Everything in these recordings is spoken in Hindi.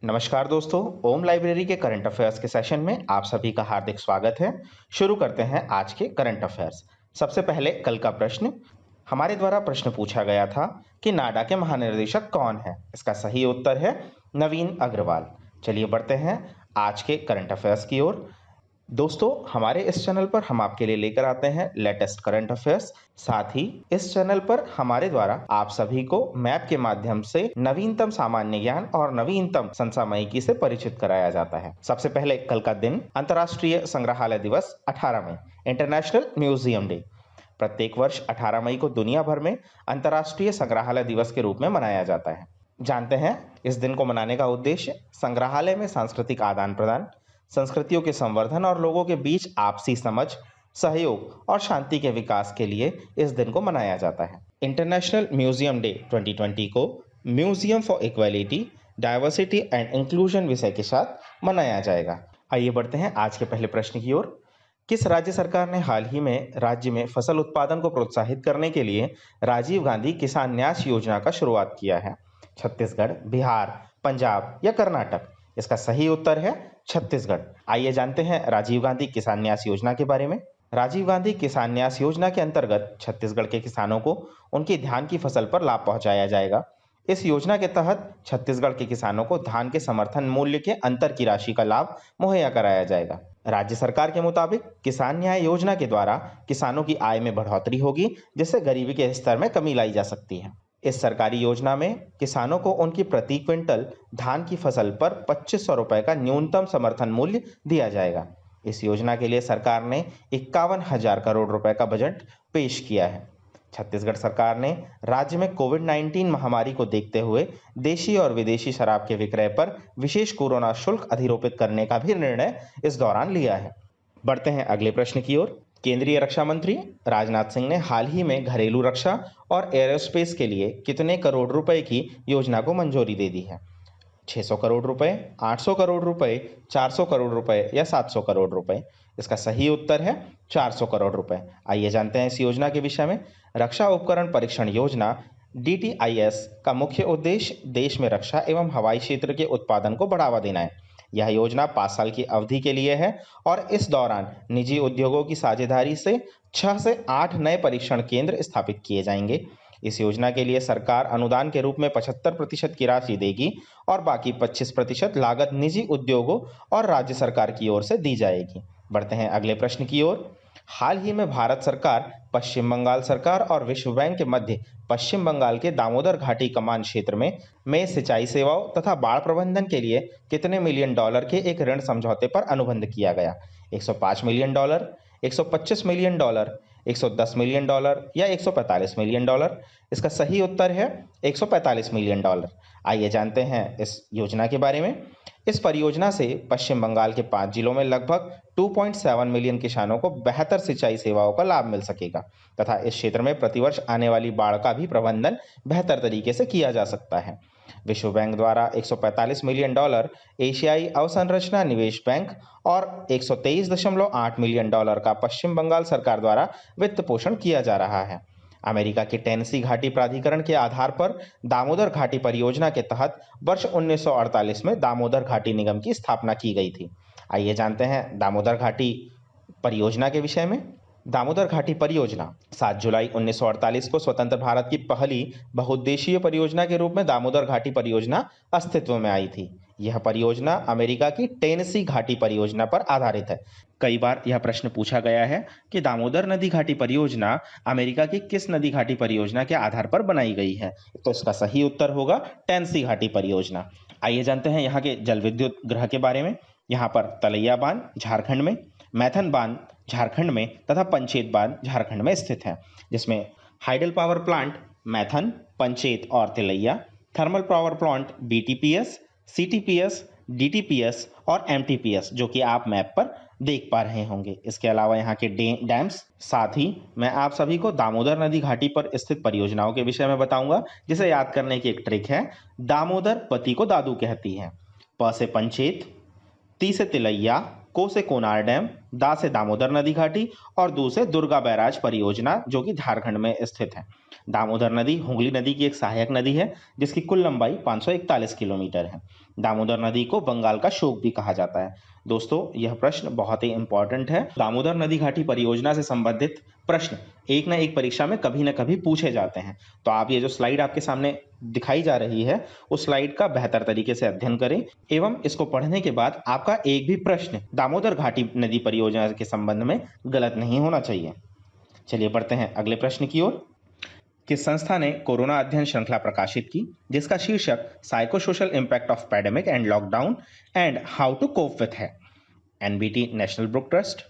नमस्कार दोस्तों, ओम लाइब्रेरी के करंट अफेयर्स के सेशन में आप सभी का हार्दिक स्वागत है। शुरू करते हैं आज के करंट अफेयर्स। सबसे पहले कल का प्रश्न। हमारे द्वारा प्रश्न पूछा गया था कि नाडा के महानिदेशक कौन है। इसका सही उत्तर है नवीन अग्रवाल। चलिए बढ़ते हैं आज के करंट अफेयर्स की ओर। दोस्तों, हमारे इस चैनल पर हम आपके लिए लेकर आते हैं लेटेस्ट करंट अफेयर्स। साथ ही इस चैनल पर हमारे द्वारा आप सभी को मैप के माध्यम से नवीनतम सामान्य ज्ञान और नवीनतम समसामयिकी से परिचित कराया जाता है। सबसे पहले कल का दिन, अंतर्राष्ट्रीय संग्रहालय दिवस 18 मई, इंटरनेशनल म्यूजियम डे। प्रत्येक वर्ष 18 मई को दुनिया भर में अंतर्राष्ट्रीय संग्रहालय दिवस के रूप में मनाया जाता है। जानते हैं इस दिन को मनाने का उद्देश्य संग्रहालय में सांस्कृतिक आदान प्रदान, संस्कृतियों के संवर्धन और लोगों के बीच आपसी समझ, सहयोग और शांति के विकास के लिए इस दिन को मनाया जाता है। इंटरनेशनल म्यूजियम डे 2020 को museum for equality, diversity and inclusion विषय के साथ मनाया जाएगा। आइए बढ़ते हैं आज के पहले प्रश्न की ओर। किस राज्य सरकार ने हाल ही में राज्य में फसल उत्पादन को प्रोत्साहित करने के लिए राजीव गांधी किसान न्यास योजना का शुरुआत किया है? छत्तीसगढ़, बिहार, पंजाब या कर्नाटक? इसका सही उत्तर है छत्तीसगढ़। आइए जानते हैं राजीव गांधी किसान न्यास योजना के बारे में। राजीव गांधी किसान न्यास योजना के अंतर्गत छत्तीसगढ़ के किसानों को उनकी धान की फसल पर लाभ पहुंचाया जाएगा। इस योजना के तहत छत्तीसगढ़ के किसानों को धान के समर्थन मूल्य के अंतर की राशि का लाभ मुहैया कराया जाएगा। राज्य सरकार के मुताबिक किसान न्याय योजना के द्वारा किसानों की आय में बढ़ोतरी होगी, जिससे गरीबी के स्तर में कमी लाई जा सकती है। इस सरकारी योजना में किसानों को उनकी प्रति क्विंटल धान की फसल पर 2500 रुपए का न्यूनतम समर्थन मूल्य दिया जाएगा। इस योजना के लिए सरकार ने 51,000 करोड़ रुपए का बजट पेश किया है। छत्तीसगढ़ सरकार ने राज्य में कोविड-19 महामारी को देखते हुए देशी और विदेशी शराब के विक्रय पर विशेष कोरोना शुल्क अधिरोपित करने का भी निर्णय इस दौरान लिया है। बढ़ते हैं अगले प्रश्न की ओर। केंद्रीय रक्षा मंत्री राजनाथ सिंह ने हाल ही में घरेलू रक्षा और एरोस्पेस के लिए कितने करोड़ रुपए की योजना को मंजूरी दे दी है? 600 करोड़ रुपए, 800 करोड़ रुपए, 400 करोड़ रुपए या 700 करोड़ रुपए? इसका सही उत्तर है 400 करोड़ रुपए। आइए जानते हैं इस योजना के विषय में। रक्षा उपकरण परीक्षण योजना DTIS का मुख्य उद्देश्य देश में रक्षा एवं हवाई क्षेत्र के उत्पादन को बढ़ावा देना है। यह योजना 5 साल की अवधि के लिए है और इस दौरान निजी उद्योगों की साझेदारी से 6 से 8 नए परीक्षण केंद्र स्थापित किए जाएंगे। इस योजना के लिए सरकार अनुदान के रूप में 75% की राशि देगी और बाकी 25% लागत निजी उद्योगों और राज्य सरकार की ओर से दी जाएगी। बढ़ते हैं अगले प्रश्न की ओर। हाल ही में भारत सरकार, पश्चिम बंगाल सरकार और विश्व बैंक के मध्य पश्चिम बंगाल के दामोदर घाटी कमान क्षेत्र में सिंचाई सेवाओं तथा बाढ़ प्रबंधन के लिए कितने मिलियन डॉलर के एक ऋण समझौते पर अनुबंध किया गया? 105 million dollar, 125 million dollar, 110 million dollar या 145 मिलियन डॉलर? इसका सही उत्तर है 145 मिलियन डॉलर। आइए जानते हैं इस योजना के बारे में। इस परियोजना से पश्चिम बंगाल के 5 जिलों में लगभग 2.7 मिलियन किसानों को बेहतर सिंचाई सेवाओं का लाभ मिल सकेगा तथा इस क्षेत्र में प्रतिवर्ष आने वाली बाढ़ का भी प्रबंधन बेहतर तरीके से किया जा सकता है। विश्व बैंक द्वारा 145 मिलियन डॉलर, एशियाई अवसंरचना निवेश बैंक और 123.8 मिलियन डॉलर का पश्चिम बंगाल सरकार द्वारा वित्त पोषण किया जा रहा है। अमेरिका की टेनेसी घाटी प्राधिकरण के आधार पर दामोदर घाटी परियोजना के तहत वर्ष 1948 में दामोदर घाटी निगम की स्थापना की गई थी। आइए जानते हैं दामोदर घाटी परियोजना के विषय में। दामोदर घाटी परियोजना 7 जुलाई 1948 को स्वतंत्र भारत की पहली बहुउद्देशीय परियोजना के रूप में दामोदर घाटी परियोजना अस्तित्व में आई थी। यह परियोजना अमेरिका की टेनेसी घाटी परियोजना पर आधारित है। कई बार यह प्रश्न पूछा गया है कि दामोदर नदी घाटी परियोजना अमेरिका की किस नदी घाटी परियोजना के आधार पर बनाई गई है? तो इसका सही उत्तर होगा टेनेसी घाटी परियोजना। आइए जानते हैं यहाँ के जल विद्युत ग्रह के बारे में। यहाँ पर तलैया बांध झारखंड में, मैथन बांध झारखंड में तथा पंचेत बांध झारखंड में स्थित है, जिसमें hydel power plant Maithon, Panchet और Tilaiya, thermal power plant BTPS, CTPS, DTPS और MTPS जो कि आप मैप पर देख पा रहे होंगे। इसके अलावा यहाँ के डैम्स। साथ ही मैं आप सभी को दामोदर नदी घाटी पर स्थित परियोजनाओं के विषय में बताऊंगा, जिसे याद करने की एक ट्रिक है। दामोदर पति को दादू कहती है। प से पंचेत, ती से तिलैया, को से कोनार डैम, दा से दामोदर नदी घाटी और दू से दुर्गा बैराज परियोजना जो कि झारखंड में स्थित है। दामोदर नदी हुगली नदी की एक सहायक नदी है जिसकी कुल लंबाई 541 किलोमीटर है। दामोदर नदी को बंगाल का शोक भी कहा जाता है। दोस्तों, यह प्रश्न बहुत ही इंपॉर्टेंट है। दामोदर नदी घाटी परियोजना से संबंधित प्रश्न एक ना एक परीक्षा में कभी ना कभी पूछे जाते हैं। तो आप ये जो स्लाइड आपके सामने दिखाई जा रही है, उस स्लाइड का बेहतर तरीके से अध्ययन करें एवं इसको पढ़ने के बाद आपका एक भी प्रश्न दामोदर घाटी नदी परियोजना के संबंध में गलत नहीं होना चाहिए। चलिए बढ़ते हैं अगले प्रश्न की ओर। किस संस्था ने कोरोना अध्ययन श्रृंखला प्रकाशित की जिसका शीर्षक psycho social impact of pandemic and lockdown and how to cope with है? NBT national book trust,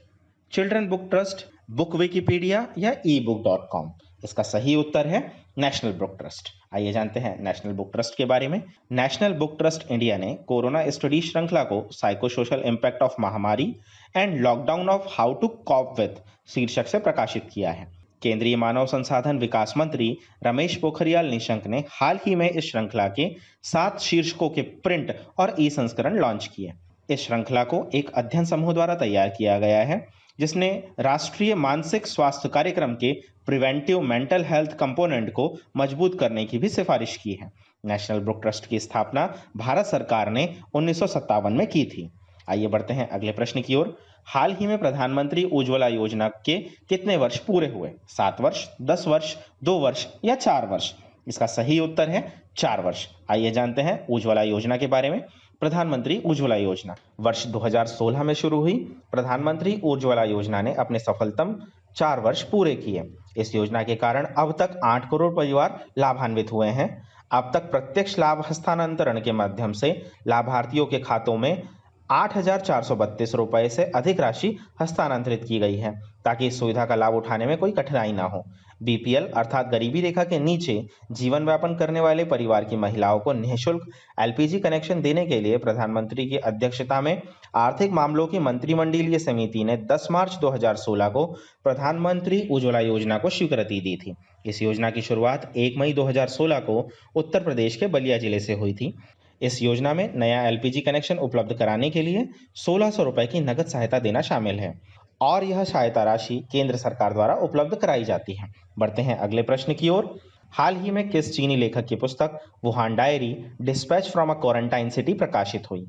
children book trust, book Wikipedia या ebook.com? इसका सही उत्तर है नेशनल बुक ट्रस्ट। आइए जानते हैं नेशनल बुक ट्रस्ट के बारे में। नेशनल बुक ट्रस्ट इंडिया ने कोरोना स्टडी श्रृंखला को साइको सोशल इम्पैक्ट ऑफ महामारी and lockdown of how to cope with शीर्षक से प्रकाशित किया है। केंद्रीय मानव संसाधन विकास मंत्री रमेश पोखरियाल निशंक ने हाल ही में इस श्रृंखला के 7 शीर्षकों के प्रिंट और ई संस्करण लॉन्च किए। इस श्रृंखला को एक अध्ययन समूह द्वारा तैयार किया गया है जिसने राष्ट्रीय मानसिक स्वास्थ्य कार्यक्रम के प्रिवेंटिव मेंटल हेल्थ कंपोनेंट को मजबूत करने की भी सिफारिश की है। नेशनल बुक ट्रस्ट की स्थापना भारत सरकार ने 1957 में की थी। आइए बढ़ते हैं अगले प्रश्न की ओर। हाल ही में प्रधानमंत्री उज्ज्वला योजना के कितने वर्ष पूरे हुए? 7 वर्ष, 10 वर्ष, 2 वर्ष या 4 वर्ष? इसका सही उत्तर है 4 वर्ष। आइए जानते हैं उज्ज्वला योजना के बारे में। प्रधानमंत्री उज्ज्वला योजना वर्ष 2016 में शुरू हुई। प्रधानमंत्री उज्ज्वला योजना ने अपने सफलतम 4 वर्ष पूरे किए। इस योजना के कारण अब तक 8 करोड़ परिवार लाभान्वित हुए हैं। अब तक प्रत्यक्ष लाभ हस्तांतरण के माध्यम से लाभार्थियों के खातों में 8,432 रुपए से अधिक राशि हस्तांतरित की गई है ताकि इस सुविधा का लाभ उठाने में कोई कठिनाई ना हो। बीपीएल अर्थात गरीबी रेखा के नीचे जीवन यापन करने वाले परिवार की महिलाओं को निःशुल्क एलपीजी कनेक्शन देने के लिए प्रधानमंत्री की अध्यक्षता में आर्थिक मामलों की मंत्रिमंडलीय समिति ने 10 मार्च 2016 को प्रधानमंत्री उज्ज्वला योजना को स्वीकृति दी थी। इस योजना की शुरुआत 1 मई 2016 को उत्तर प्रदेश के बलिया जिले से हुई थी। इस योजना में नया एलपीजी कनेक्शन उपलब्ध कराने के लिए 1600 रुपए की नगद सहायता देना शामिल है और यह सहायता राशि केंद्र सरकार द्वारा उपलब्ध कराई जाती है। बढ़ते हैं अगले प्रश्न की ओर। हाल ही में किस चीनी लेखक की पुस्तक Wuhan diary dispatch from a quarantine city प्रकाशित हुई?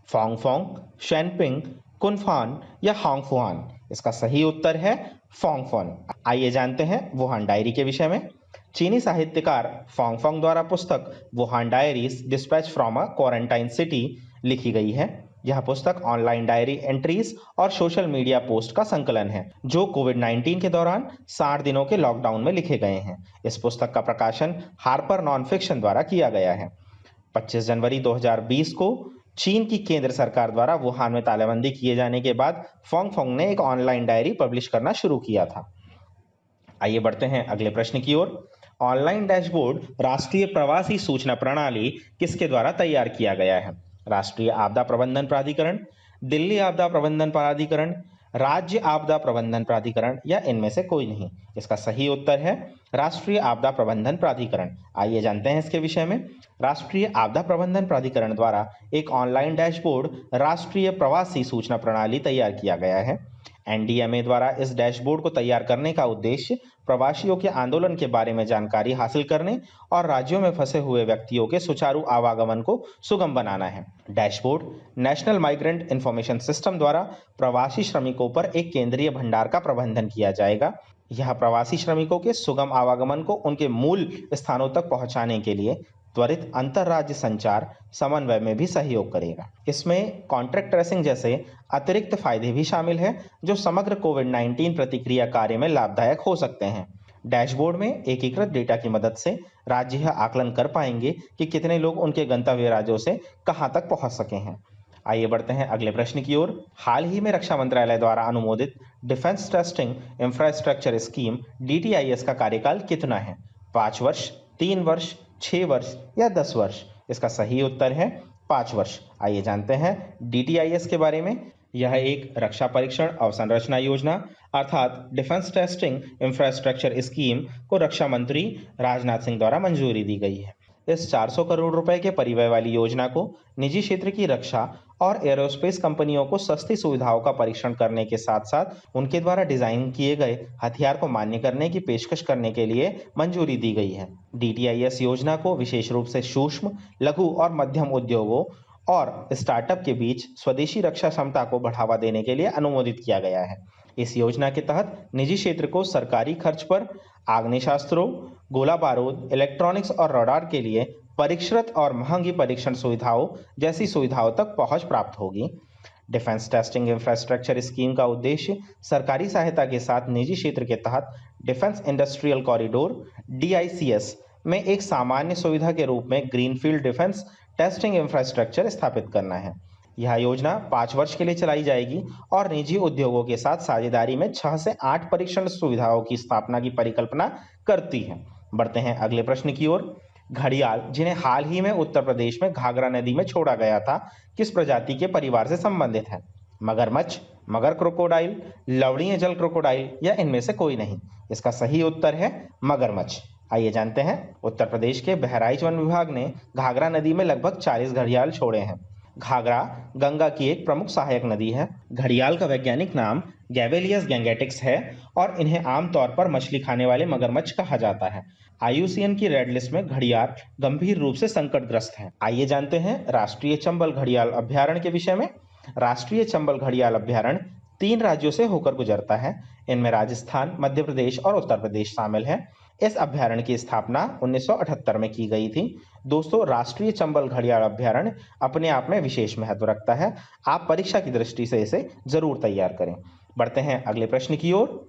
फोंगफोंग, शेनपिंग, कुनफान या हांगफुआन? इसका सही उत्तर है फोंगफोन। आइए जानते हैं वुहान डायरी के विषय में। चीनी साहित्यकार फोंगफोंग द्वारा पुस्तक Wuhan diaries dispatch from a quarantine city लिखी गई है। यह पुस्तक ऑनलाइन डायरी एंट्रीज और सोशल मीडिया पोस्ट का संकलन है जो कोविड-19 के दौरान 60 दिनों के लॉकडाउन में लिखे गए हैं। इस पुस्तक का प्रकाशन हार्पर नॉन फिक्शन द्वारा किया गया है। 25 जनवरी 2020 को चीन की केंद्र सरकार द्वारा वुहान में तालाबंदी किए जाने के बाद फोंगफोंग ने एक ऑनलाइन डायरी पब्लिश करना शुरू किया था। आइए बढ़ते हैं अगले प्रश्न की ओर। ऑनलाइन डैशबोर्ड राष्ट्रीय प्रवासी सूचना प्रणाली किसके द्वारा तैयार किया गया है? राष्ट्रीय आपदा प्रबंधन प्राधिकरण, दिल्ली आपदा प्रबंधन प्राधिकरण, राज्य आपदा प्रबंधन प्राधिकरण या इनमें से कोई नहीं? इसका सही उत्तर है राष्ट्रीय आपदा प्रबंधन प्राधिकरण। आइए जानते हैं इसके विषय में। राष्ट्रीय आपदा प्रबंधन प्राधिकरण द्वारा एक ऑनलाइन डैशबोर्ड राष्ट्रीय प्रवासी सूचना प्रणाली तैयार किया गया है। एनडीएमए द्वारा इस डैशबोर्ड को तैयार करने का उद्देश्य प्रवासियों के आंदोलन के बारे में जानकारी हासिल करने और राज्यों में फंसे हुए व्यक्तियों के सुचारू आवागमन को सुगम बनाना है। Dashboard national migrant information system द्वारा प्रवासी श्रमिकों पर एक केंद्रीय भंडार का प्रबंधन किया जाएगा। यह प्रवासी श्रमिकों के सुगम आवागमन को उनके मूल स्थानों तक पहुंचाने के लिए त्वरित अंतरराज्य संचार समन्वय में भी सहयोग करेगा। इसमें कॉन्ट्रैक्ट ट्रेसिंग जैसे अतिरिक्त फायदे भी शामिल हैं जो समग्र कोविड-19 प्रतिक्रिया कार्य में लाभदायक हो सकते हैं। डैशबोर्ड में एकीकृत डेटा की मदद से राज्य यह आकलन कर पाएंगे कि कितने लोग उनके गंतव्य राज्यों से कहां तक पहुंच सके हैं। आइए बढ़ते हैं अगले प्रश्न की ओर। हाल ही में रक्षा मंत्रालय द्वारा अनुमोदित defence testing infrastructure scheme DTIS का कार्यकाल कितना है? 5 वर्ष, 3 वर्ष, 6 वर्ष या 10 वर्ष? इसका सही उत्तर है 5 वर्ष। आइए जानते हैं DTIS के बारे में। यह एक रक्षा परीक्षण अवसंरचना योजना अर्थात डिफेंस टेस्टिंग इंफ्रास्ट्रक्चर स्कीम को रक्षा मंत्री राजनाथ सिंह द्वारा मंजूरी दी गई है। इस 400 करोड़ रुपए के परिव्यय वाली योजना को निजी क्षेत्र की रक्षा और एरोस्पेस कंपनियों को सस्ती सुविधाओं का परीक्षण करने के साथ साथ उनके द्वारा डिजाइन किए गए हथियार को मान्य करने की पेशकश करने के लिए मंजूरी दी गई है। DTIS योजना को विशेष रूप से सूक्ष्म, लघु और मध्यम उद्योगों और स्टार्टअप के बीच स्वदेशी रक्षा क्षमता को बढ़ावा देने के लिए अनुमोदित किया गया है। इस योजना के तहत निजी क्षेत्र को सरकारी खर्च पर आग्नेयास्त्रों, गोला बारूद, इलेक्ट्रॉनिक्स और रडार के लिए परिष्कृत और महंगी परीक्षण सुविधाओं जैसी सुविधाओं तक पहुंच प्राप्त होगी। डिफेंस टेस्टिंग इंफ्रास्ट्रक्चर स्कीम का उद्देश्य सरकारी सहायता के साथ निजी क्षेत्र के तहत डिफेंस इंडस्ट्रियल कॉरिडोर DICS में एक सामान्य सुविधा के रूप में ग्रीनफील्ड डिफेंस टेस्टिंग इंफ्रास्ट्रक्चर स्थापित करना है। यह योजना 5 वर्ष के लिए चलाई जाएगी और निजी उद्योगों के साथ साझेदारी में 6 से 8 परीक्षण सुविधाओं की स्थापना की परिकल्पना करती है। बढ़ते हैं अगले प्रश्न की ओर। घड़ियाल, जिन्हें हाल ही में उत्तर प्रदेश में घाघरा नदी में छोड़ा गया था, किस प्रजाति के परिवार से संबंधित है? मगरमच्छ, मगर क्रोकोडाइल, लवणीय जल क्रोकोडाइल या इनमें से कोई नहीं? इसका सही उत्तर है मगरमच्छ। आइए जानते हैं। उत्तर प्रदेश के बहराइच वन विभाग ने घाघरा नदी में लगभग 40 घड़ियाल छोड़े हैं। घाघरा गंगा की एक प्रमुख सहायक नदी है। घड़ियाल का वैज्ञानिक नाम गैबेलियस गैंगेटिक्स है और इन्हें आमतौर पर मछली खाने वाले मगरमच्छ कहा जाता है। IUCN की रेड लिस्ट में घड़ियाल गंभीर रूप से संकटग्रस्त हैं। आइए जानते हैं राष्ट्रीय चंबल घड़ियाल अभ्यारण्य के विषय में। राष्ट्रीय चंबल घड़ियाल अभ्यारण्य 3 राज्यों से होकर गुजरता है। इनमें राजस्थान, मध्य प्रदेश और उत्तर प्रदेश शामिल है। इस अभ्यारण्य की स्थापना 1978 में की गई थी। दोस्तों, राष्ट्रीय चंबल घड़ियाल अभ्यारण्य अपने आप में विशेष महत्व रखता है। आप परीक्षा की दृष्टि से इसे जरूर तैयार करें। बढ़ते हैं अगले प्रश्न की ओर।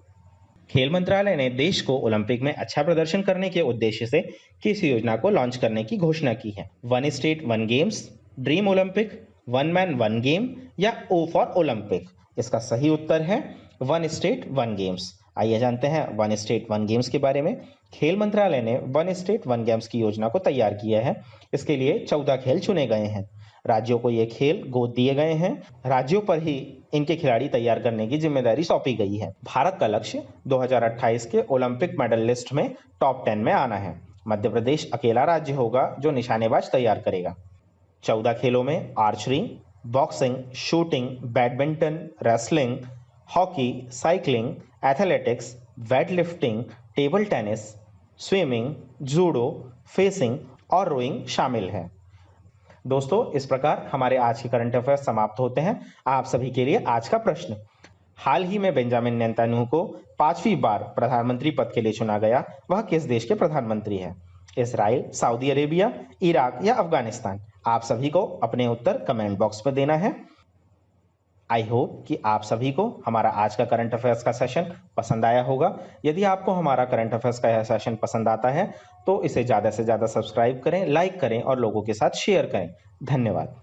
खेल मंत्रालय ने देश को ओलंपिक में अच्छा प्रदर्शन करने के उद्देश्य से किस योजना को लॉन्च करने की घोषणा की है? 1 state 1 games, dream Olympic, 1 man 1 game या O फॉर ओलंपिक? इसका सही उत्तर है 1 स्टेट 1 गेम्स। आइए जानते हैं 1 स्टेट 1 गेम्स के बारे में। खेल मंत्रालय ने 1 स्टेट 1 गेम्स की योजना को तैयार किया है। इसके लिए 14 खेल चुने गए हैं। राज्यों को ये खेल गोद दिए गए हैं। राज्यों पर ही इनके खिलाड़ी तैयार करने की जिम्मेदारी सौंपी गई है। भारत का लक्ष्य 2028 के ओलंपिक मेडल लिस्ट में टॉप 10 में आना है। मध्य प्रदेश अकेला राज्य होगा जो निशानेबाज तैयार करेगा। 14 खेलों में archery, boxing, shooting, badminton, wrestling, hockey, cycling, athletics, weightlifting, table tennis, swimming, judo, facing और रोइंग शामिल है। दोस्तों, इस प्रकार हमारे आज के करंट अफेयर्स समाप्त होते हैं। आप सभी के लिए आज का प्रश्न: हाल ही में बेंजामिन नेतन्याहू को 5वीं बार प्रधानमंत्री पद के लिए चुना गया, वह किस देश के प्रधानमंत्री है? इसराइल, सऊदी अरेबिया, इराक या अफगानिस्तान? आप सभी को अपने उत्तर कमेंट बॉक्स में देना है। आई होप कि आप सभी को हमारा आज का करंट अफेयर्स का सेशन पसंद आया होगा। यदि आपको हमारा करंट अफेयर्स का यह सेशन पसंद आता है तो इसे ज़्यादा से ज़्यादा सब्सक्राइब करें, लाइक करें और लोगों के साथ शेयर करें। धन्यवाद।